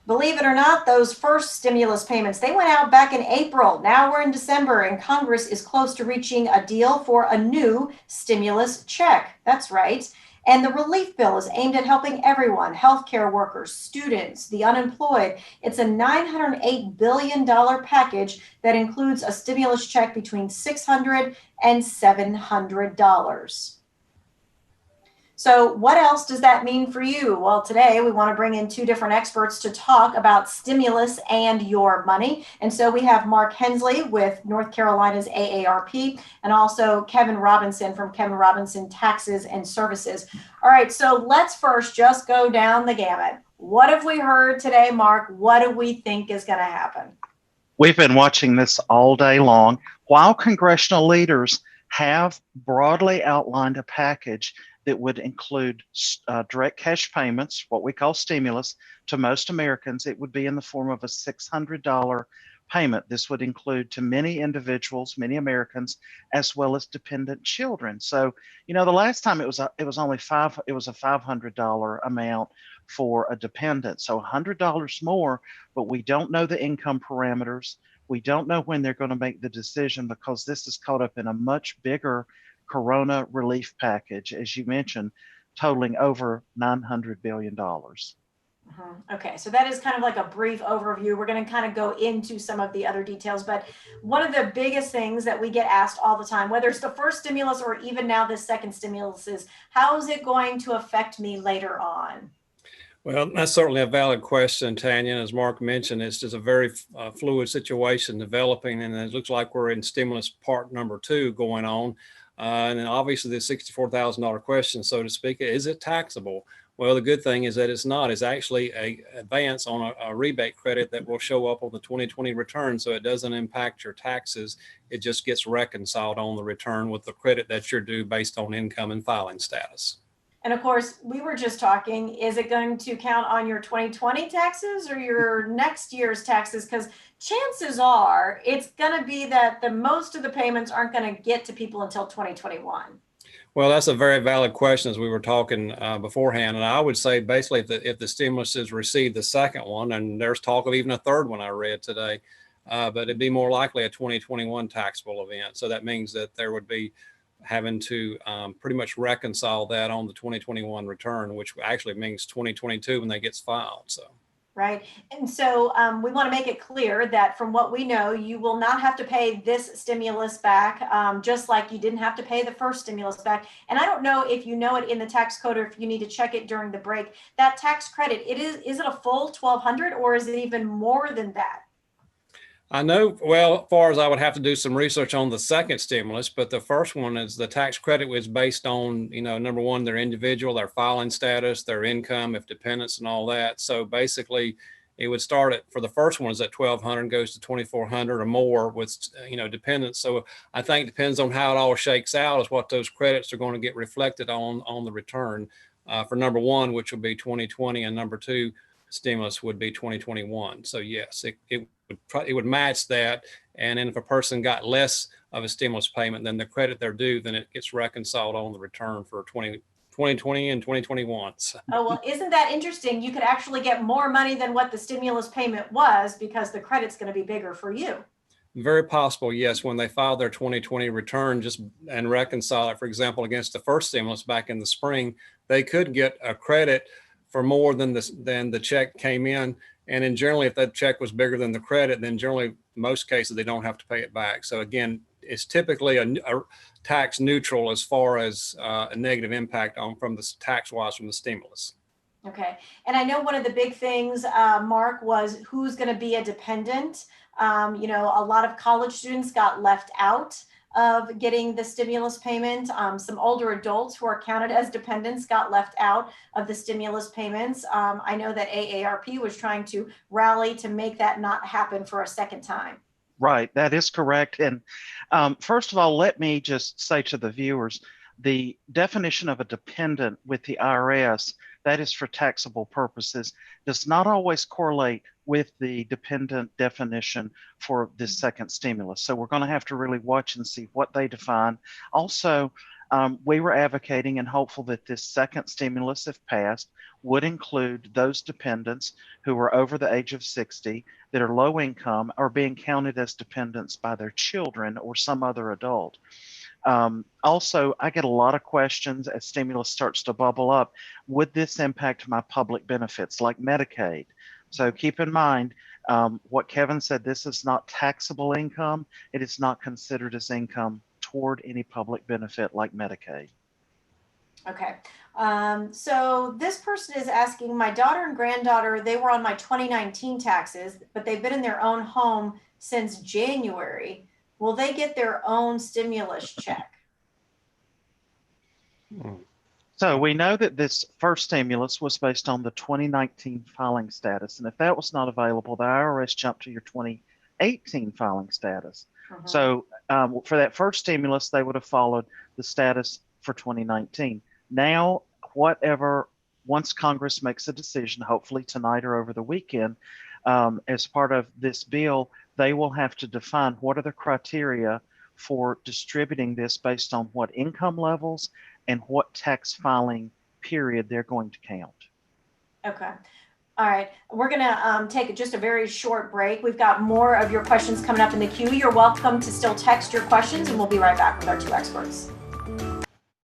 Believe it or not, those first stimulus payments, they went out back in April. Now we're in December and Congress is close to reaching a deal for a new stimulus check. That's right. And the relief bill is aimed at helping everyone, healthcare workers, students, the unemployed. It's a $908 billion package that includes a stimulus check between $600 and $700. So, what else does that mean for you? Well, today we want to bring in two different experts to talk about stimulus and your money. And so we have Mark Hensley with North Carolina's AARP and also Kevin Robinson from Kevin Robinson Taxes and Services. All right, so let's first just go down the gamut. What have we heard today, Mark? What do we think is going to happen? We've been watching this all day long. While congressional leaders have broadly outlined a package that would include direct cash payments, what we call stimulus, to most Americans, it would be in the form of a $600 payment. This would include to many individuals, many Americans, as well as dependent children. So, the last time it was a $500 amount for a dependent. So $100 more, but we don't know the income parameters. We don't know when they're going to make the decision because this is caught up in a much bigger Corona relief package, as you mentioned, totaling over $900 billion. Okay, so that is kind of like a brief overview. We're going to kind of go into some of the other details, but one of the biggest things that we get asked all the time, whether it's the first stimulus or even now this second stimulus, is how is it going to affect me later on? Well, that's certainly a valid question, Tanya. As Mark mentioned, it's just a very fluid situation developing, and it looks like we're in stimulus part number 2 going on. And then obviously the $64,000 question, so to speak, is it taxable? Well, the good thing is that it's not. It's actually an advance on a rebate credit that will show up on the 2020 return, so it doesn't impact your taxes. It just gets reconciled on the return with the credit that you're due based on income and filing status. And of course, we were just talking, is it going to count on your 2020 taxes or your next year's taxes? Because chances are it's going to be that the most of the payments aren't going to get to people until 2021. Well, that's a very valid question, as we were talking beforehand. And I would say basically if the stimulus is received, the second one, and there's talk of even a third one I read today, but it'd be more likely a 2021 taxable event. So that means that there would be having to pretty much reconcile that on the 2021 return, which actually means 2022 when that gets filed. So. Right. And so we want to make it clear that from what we know, you will not have to pay this stimulus back, just like you didn't have to pay the first stimulus back. And I don't know if you know it in the tax code or if you need to check it during the break. That tax credit, is it a full $1,200 or is it even more than that? I know, well, as far as I would have to do some research on the second stimulus, but the first one is the tax credit was based on, number one, their individual, their filing status, their income, if dependents and all that. So basically it would start for the first one is at $1,200, goes to $2,400 or more with, dependents. So I think it depends on how it all shakes out is what those credits are going to get reflected on the return for number one, which will be 2020, and number two stimulus would be 2021. So yes, it would match that. And then if a person got less of a stimulus payment than the credit they're due, then it gets reconciled on the return for 2020 and 2021. So. Oh, well, isn't that interesting? You could actually get more money than what the stimulus payment was because the credit's going to be bigger for you. Very possible, yes. When they file their 2020 return and reconcile it, for example, against the first stimulus back in the spring, they could get a credit for more than the check came in. And then generally, if that check was bigger than the credit, then generally, most cases, they don't have to pay it back. So again, it's typically a tax neutral as far as a negative impact from the tax-wise from the stimulus. Okay. And I know one of the big things, Mark, was who's going to be a dependent. A lot of college students got left out of getting the stimulus payment. Some older adults who are counted as dependents got left out of the stimulus payments. I know that AARP was trying to rally to make that not happen for a second time. Right, that is correct. And first of all, let me just say to the viewers, the definition of a dependent with the IRS, that is for taxable purposes, does not always correlate with the dependent definition for this second stimulus. So we're going to have to really watch and see what they define. Also, We were advocating and hopeful that this second stimulus, if passed, would include those dependents who are over the age of 60 that are low income or being counted as dependents by their children or some other adult. Also, I get a lot of questions as stimulus starts to bubble up. Would this impact my public benefits like Medicaid? So keep in mind what Kevin said, this is not taxable income. It is not considered as income toward any public benefit like Medicaid. Okay. So this person is asking, my daughter and granddaughter, they were on my 2019 taxes, but they've been in their own home since January. Will they get their own stimulus check? So we know that this first stimulus was based on the 2019 filing status. And if that was not available, the IRS jumped to your 2018 filing status. So for that first stimulus, they would have followed the status for 2019. Now, once Congress makes a decision, hopefully tonight or over the weekend, as part of this bill, they will have to define what are the criteria for distributing this based on what income levels and what tax filing period they're going to count. Okay. All right. We're going to take just a very short break. We've got more of your questions coming up in the queue. You're welcome to still text your questions, and we'll be right back with our two experts.